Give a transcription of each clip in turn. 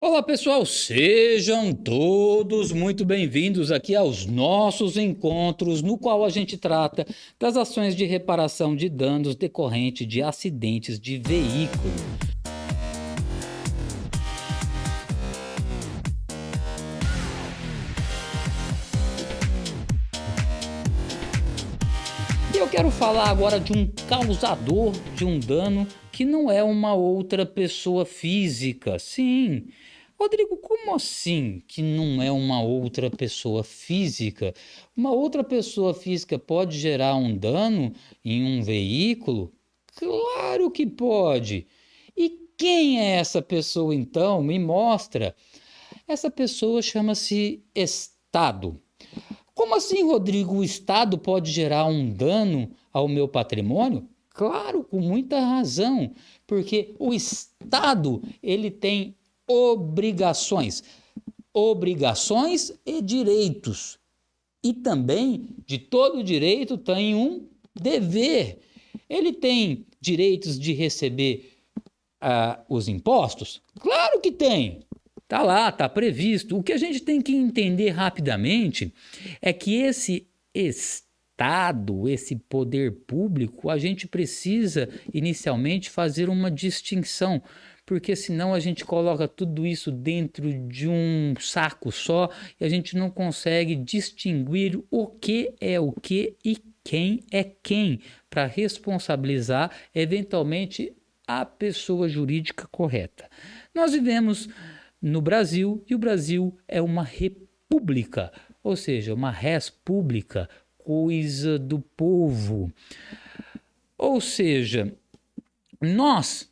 Olá pessoal, sejam todos muito bem-vindos aqui aos nossos encontros, no qual a gente trata das ações de reparação de danos decorrentes de acidentes de veículo. E eu quero falar agora de um causador de um dano que não é uma outra pessoa física. Sim. Rodrigo, como assim que não é uma outra pessoa física? Uma outra pessoa física pode gerar um dano em um veículo? Claro que pode. E quem é essa pessoa então? Me mostra. Essa pessoa chama-se Estado. Como assim, Rodrigo, o Estado pode gerar um dano ao meu patrimônio? Claro, com muita razão, porque o Estado, ele tem obrigações e direitos. E também, de todo direito, tem um dever. Ele tem direitos de receber os impostos? Claro que tem. Está lá, está previsto. O que a gente tem que entender rapidamente é que esse Estado, esse poder público, a gente precisa inicialmente fazer uma distinção, porque senão a gente coloca tudo isso dentro de um saco só e a gente não consegue distinguir o que é o que e quem é quem, para responsabilizar eventualmente a pessoa jurídica correta. Nós vivemos no Brasil e o Brasil é uma república, ou seja, uma res pública, coisa do povo. Ou seja, nós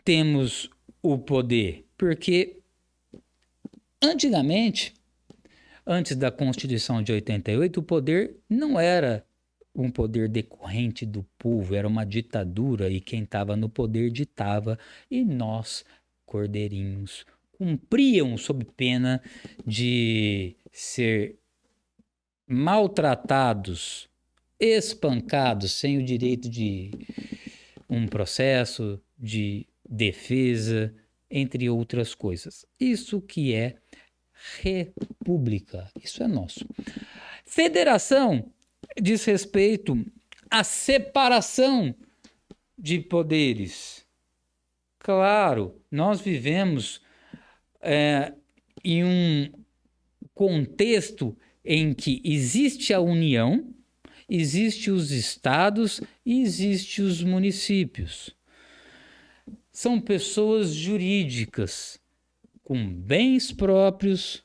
temos o poder, porque antigamente, antes da Constituição de 88, o poder não era um poder decorrente do povo, era uma ditadura e quem estava no poder ditava e nós, cordeirinhos, cumpriam sob pena de ser maltratados, espancados, sem o direito de um processo de defesa, entre outras coisas. Isso que é república, isso é nosso. Federação diz respeito à separação de poderes. Claro, nós vivemos em um contexto em que existe a União, existe os estados e existe os municípios. São pessoas jurídicas com bens próprios,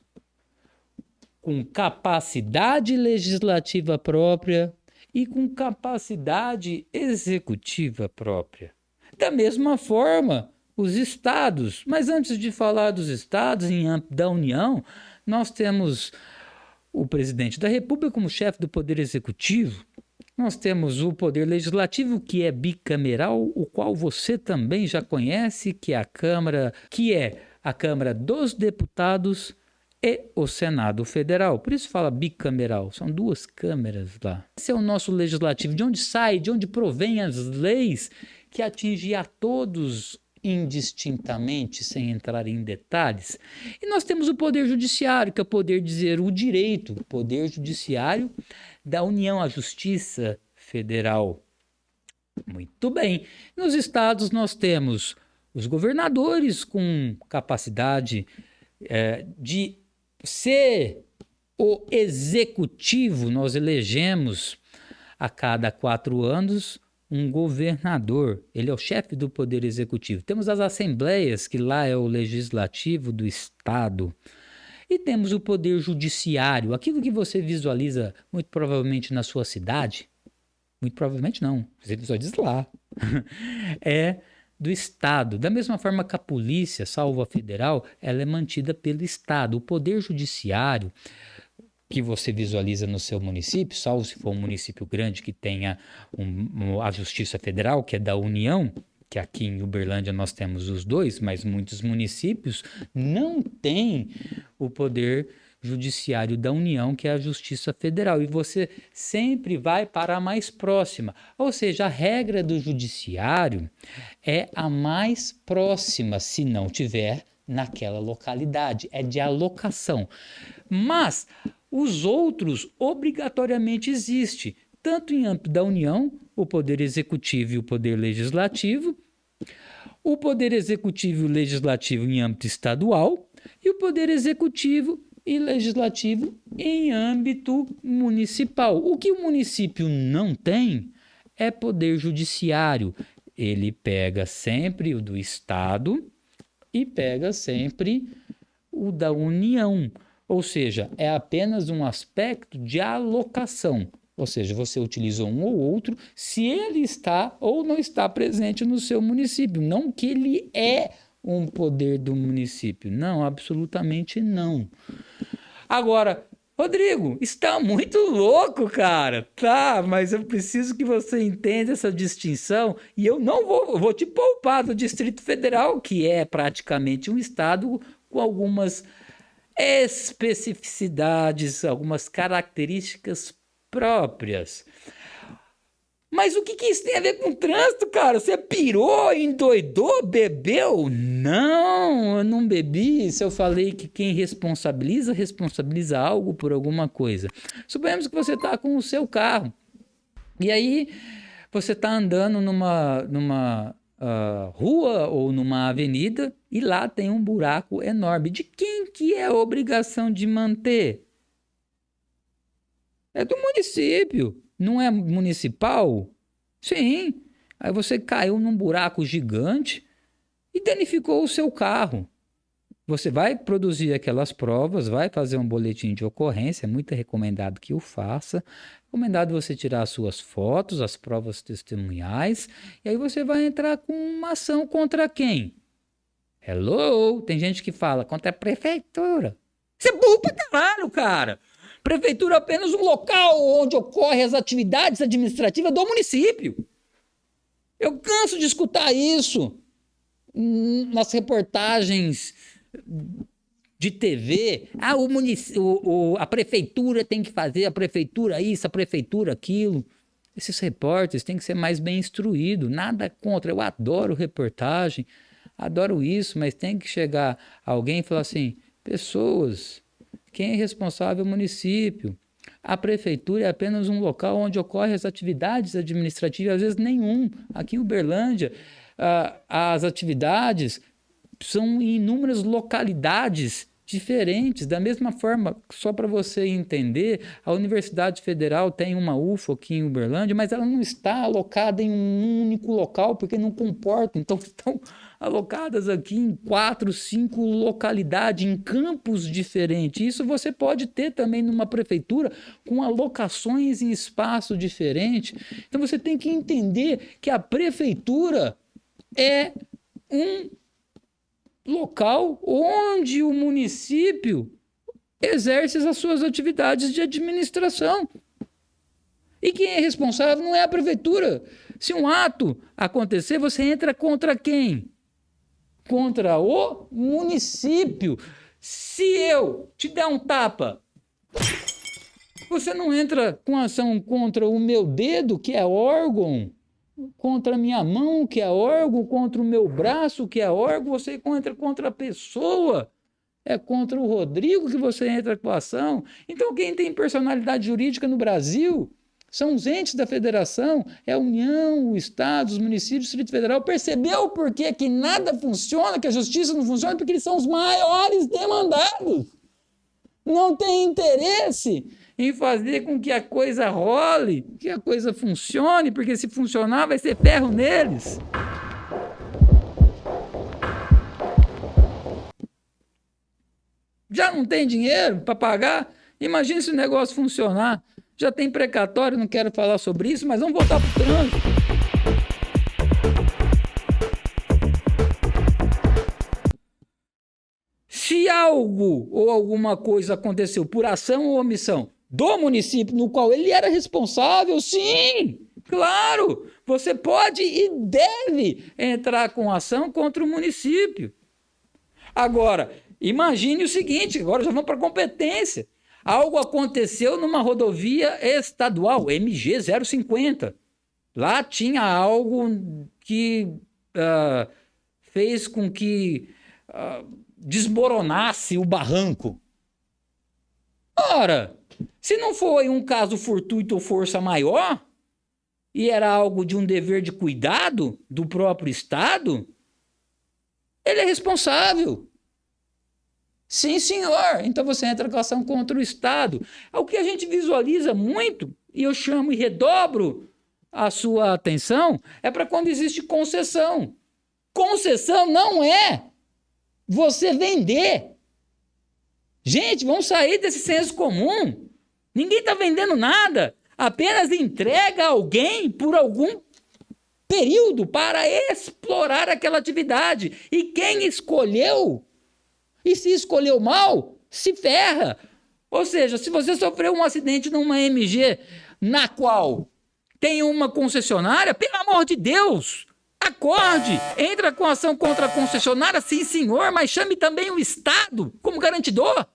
com capacidade legislativa própria e com capacidade executiva própria. Da mesma forma, os estados. Mas antes de falar dos estados em âmbito da União, nós temos o presidente da República como chefe do Poder Executivo. Nós temos o Poder Legislativo, que é bicameral, o qual você também já conhece, que é a Câmara dos Deputados e o Senado Federal. Por isso fala bicameral, são duas câmeras lá. Esse é o nosso legislativo, de onde provém as leis que atingem a todos indistintamente, sem entrar em detalhes. E nós temos o Poder Judiciário, que é o poder dizer o direito, o Poder Judiciário da União, a Justiça Federal. Muito bem. Nos estados nós temos os governadores com capacidade de ser o executivo. Nós elegemos a cada 4 anos um governador, ele é o chefe do poder executivo. Temos as assembleias, que lá é o legislativo do estado. E temos o poder judiciário, aquilo que você visualiza muito provavelmente na sua cidade, muito provavelmente não, você visualiza lá, é do estado. Da mesma forma que a polícia, salvo a federal, ela é mantida pelo estado. O poder judiciário que você visualiza no seu município, salvo se for um município grande que tenha a Justiça Federal, que é da União, que aqui em Uberlândia nós temos os dois, mas muitos municípios não têm o poder judiciário da União, que é a Justiça Federal, e você sempre vai para a mais próxima. Ou seja, a regra do judiciário é a mais próxima. Se não tiver, naquela localidade, é de alocação. Mas os outros obrigatoriamente existem, tanto em âmbito da União, o Poder Executivo e o Poder Legislativo, o Poder Executivo e o Legislativo em âmbito estadual e o Poder Executivo e Legislativo em âmbito municipal. O que o município não tem é poder judiciário. Ele pega sempre o do Estado e pega sempre o da União. Ou seja, é apenas um aspecto de alocação. Ou seja, você utiliza um ou outro se ele está ou não está presente no seu município. Não que ele é um poder do município. Não, absolutamente não. Agora, Rodrigo, está muito louco, cara. Tá, mas eu preciso que você entenda essa distinção e eu não vou te poupar do Distrito Federal, que é praticamente um estado com algumas especificidades, algumas características próprias. Mas o que isso tem a ver com trânsito, cara? Você pirou, endoidou, bebeu? Não, eu não bebi. Se eu falei que quem responsabiliza algo por alguma coisa. Suponhamos que você está com o seu carro. E aí você está andando numa rua ou numa avenida e lá tem um buraco enorme. De quem que é a obrigação de manter? É do município. Não é municipal? Sim. Aí você caiu num buraco gigante e danificou o seu carro. Você vai produzir aquelas provas, vai fazer um boletim de ocorrência, é muito recomendado que o faça. Recomendado você tirar as suas fotos, as provas testemunhais, e aí você vai entrar com uma ação contra quem? Hello? Tem gente que fala contra a prefeitura. Você é burro pra caralho, cara! Prefeitura é apenas um local onde ocorrem as atividades administrativas do município. Eu canso de escutar isso nas reportagens de TV. A prefeitura tem que fazer, a prefeitura isso, a prefeitura aquilo. Esses repórteres têm que ser mais bem instruídos. Nada contra, eu adoro reportagem, adoro isso, mas tem que chegar alguém e falar assim, pessoas... Quem é responsável é o município. A prefeitura é apenas um local onde ocorrem as atividades administrativas, às vezes nenhum. Aqui em Uberlândia, as atividades são em inúmeras localidades diferentes. Da mesma forma, só para você entender, a Universidade Federal tem uma UFO aqui em Uberlândia, mas ela não está alocada em um único local, porque não comporta. Então, estão alocadas aqui em 4, 5 localidades, em campos diferentes. Isso você pode ter também numa prefeitura com alocações em espaço diferente. Então você tem que entender que a prefeitura é um local onde o município exerce as suas atividades de administração. E quem é responsável não é a prefeitura. Se um ato acontecer, você entra contra quem? Contra o município. Se eu te der um tapa, você não entra com ação contra o meu dedo, que é órgão, contra a minha mão, que é órgão, contra o meu braço, que é órgão, você entra contra a pessoa. É contra o Rodrigo que você entra com a ação. Então, quem tem personalidade jurídica no Brasil são os entes da federação, é a União, o Estado, os municípios, o Distrito Federal. Percebeu por quê que nada funciona, que a justiça não funciona? Porque eles são os maiores demandados. Não tem interesse em fazer com que a coisa role, que a coisa funcione, porque se funcionar vai ser ferro neles. Já não tem dinheiro para pagar? Imagina se o negócio funcionar. Já tem precatório, não quero falar sobre isso, mas vamos voltar para o trânsito. Se algo ou alguma coisa aconteceu por ação ou omissão do município no qual ele era responsável, sim, claro, você pode e deve entrar com ação contra o município. Agora, imagine o seguinte, agora já vamos para a competência. Algo aconteceu numa rodovia estadual, MG 050. Lá tinha algo que fez com que desmoronasse o barranco. Ora, se não foi um caso fortuito ou força maior, e era algo de um dever de cuidado do próprio Estado, ele é responsável. Sim, senhor. Então você entra com ação contra o Estado. É o que a gente visualiza muito, e eu chamo e redobro a sua atenção, é para quando existe concessão. Concessão não é você vender. Gente, vamos sair desse senso comum. Ninguém está vendendo nada. Apenas entrega alguém por algum período para explorar aquela atividade. E quem escolheu, e se escolheu mal, se ferra. Ou seja, se você sofreu um acidente numa MG na qual tem uma concessionária, pelo amor de Deus, acorde, entra com ação contra a concessionária, sim senhor, mas chame também o Estado como garantidor.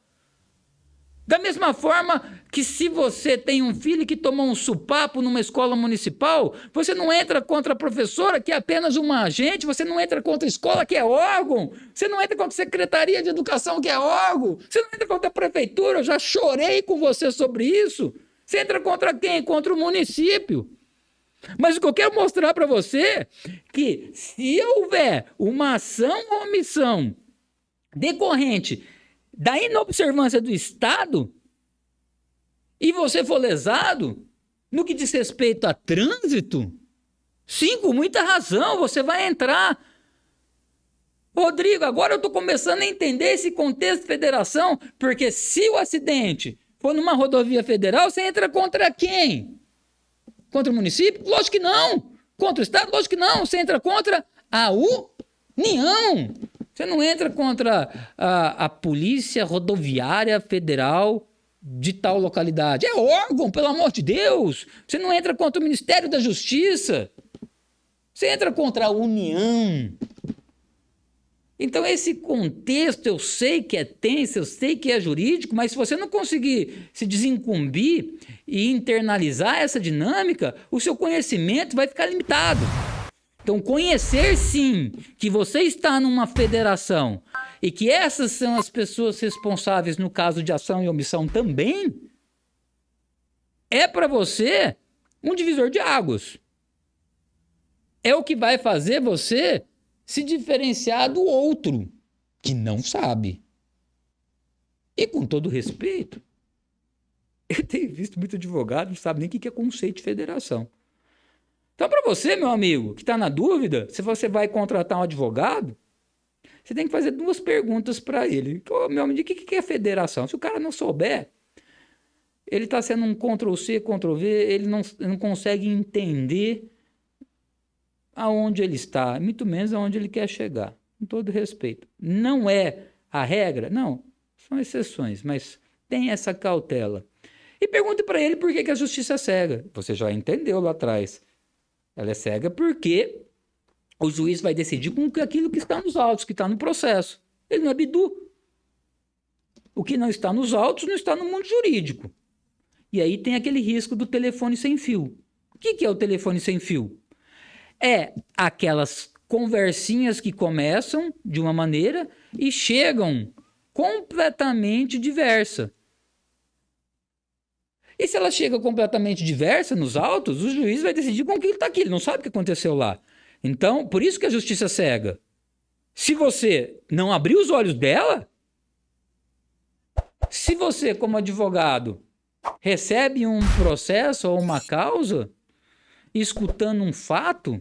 Da mesma forma que se você tem um filho que tomou um supapo numa escola municipal, você não entra contra a professora, que é apenas uma agente, você não entra contra a escola, que é órgão, você não entra contra a Secretaria de Educação, que é órgão, você não entra contra a prefeitura, eu já chorei com você sobre isso. Você entra contra quem? Contra o município. Mas o que eu quero mostrar para você é que se houver uma ação ou omissão decorrente da inobservância do Estado e você for lesado no que diz respeito a trânsito, sim, com muita razão, você vai entrar. Rodrigo, agora eu estou começando a entender esse contexto de federação, porque se o acidente for numa rodovia federal, você entra contra quem? Contra o município? Lógico que não. Contra o Estado? Lógico que não. Você entra contra a União. Você não entra contra a Polícia Rodoviária Federal de tal localidade. É órgão, pelo amor de Deus. Você não entra contra o Ministério da Justiça. Você entra contra a União. Então, esse contexto eu sei que é tenso, eu sei que é jurídico, mas se você não conseguir se desincumbir e internalizar essa dinâmica, o seu conhecimento vai ficar limitado. Então, conhecer sim que você está numa federação e que essas são as pessoas responsáveis no caso de ação e omissão também, é para você um divisor de águas. É o que vai fazer você se diferenciar do outro, que não sabe. E com todo respeito, eu tenho visto muito advogado que não sabe nem o que é conceito de federação. Então, para você, meu amigo, que está na dúvida, se você vai contratar um advogado, você tem que fazer 2 perguntas para ele. Meu amigo, o que é federação? Se o cara não souber, ele está sendo um Ctrl-C, Ctrl-V, ele não consegue entender aonde ele está, muito menos aonde ele quer chegar, com todo respeito. Não é a regra? Não, são exceções, mas tem essa cautela. E pergunte para ele por que a justiça é cega. Você já entendeu lá atrás. Ela é cega porque o juiz vai decidir com aquilo que está nos autos, que está no processo. Ele não é bidu. O que não está nos autos não está no mundo jurídico. E aí tem aquele risco do telefone sem fio. O que é o telefone sem fio? É aquelas conversinhas que começam de uma maneira e chegam completamente diversa. E se ela chega completamente diversa nos autos, o juiz vai decidir com o que ele está aqui. Ele não sabe o que aconteceu lá. Então, por isso que a justiça é cega. Se você não abrir os olhos dela, se você, como advogado, recebe um processo ou uma causa, escutando um fato,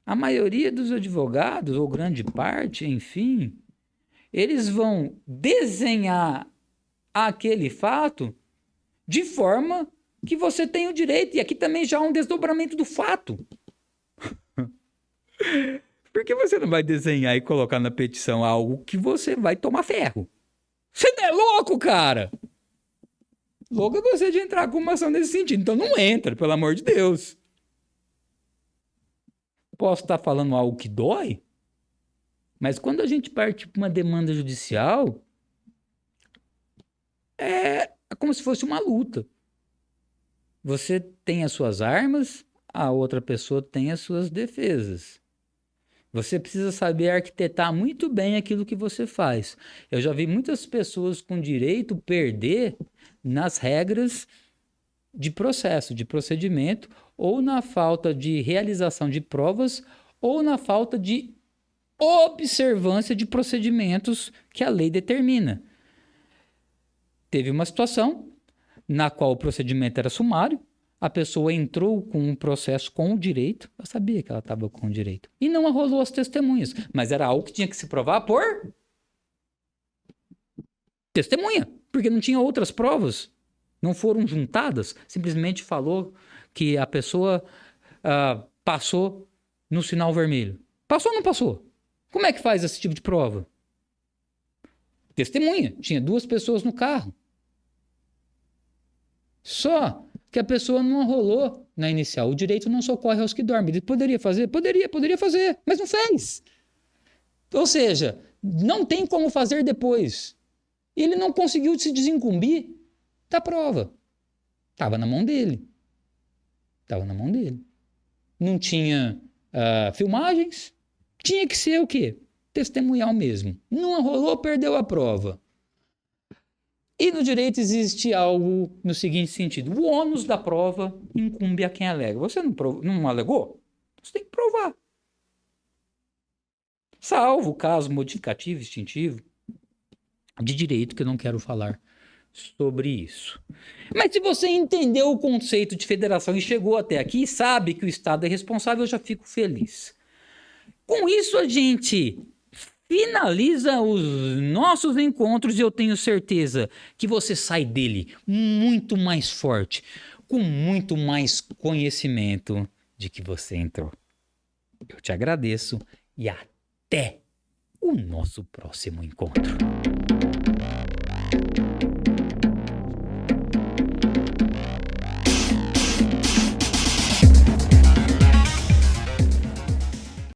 a maioria dos advogados, ou grande parte, enfim, eles vão desenhar aquele fato de forma que você tem o direito. E aqui também já há um desdobramento do fato. Por que você não vai desenhar e colocar na petição algo que você vai tomar ferro? Você não é louco, cara? Louco é você de entrar com uma ação nesse sentido. Então não entra, pelo amor de Deus. Posso estar falando algo que dói, mas quando a gente parte para uma demanda judicial, é como se fosse uma luta. Você tem as suas armas, a outra pessoa tem as suas defesas. Você precisa saber arquitetar muito bem aquilo que você faz. Eu já vi muitas pessoas com direito perder nas regras de processo, de procedimento, ou na falta de realização de provas, ou na falta de observância de procedimentos que a lei determina. Teve uma situação na qual o procedimento era sumário, a pessoa entrou com um processo com o direito, eu sabia que ela estava com o direito, e não arrolou as testemunhas, mas era algo que tinha que se provar por testemunha, porque não tinha outras provas, não foram juntadas, simplesmente falou que a pessoa passou no sinal vermelho. Passou ou não passou? Como é que faz esse tipo de prova? Testemunha, tinha 2 pessoas no carro. Só que a pessoa não rolou na inicial. O direito não socorre aos que dormem. Ele poderia fazer? Poderia fazer, mas não fez. Ou seja, não tem como fazer depois. Ele não conseguiu se desincumbir da prova. Estava na mão dele. Não tinha filmagens. Tinha que ser o quê? Testemunhal mesmo. Não rolou, perdeu a prova. E no direito existe algo no seguinte sentido: o ônus da prova incumbe a quem alega. Você não alegou? Você tem que provar. Salvo o caso modificativo, extintivo, de direito, que eu não quero falar sobre isso. Mas se você entendeu o conceito de federação e chegou até aqui, sabe que o Estado é responsável, eu já fico feliz. Com isso, a gente finaliza os nossos encontros e eu tenho certeza que você sai dele muito mais forte, com muito mais conhecimento de que você entrou. Eu te agradeço e até o nosso próximo encontro.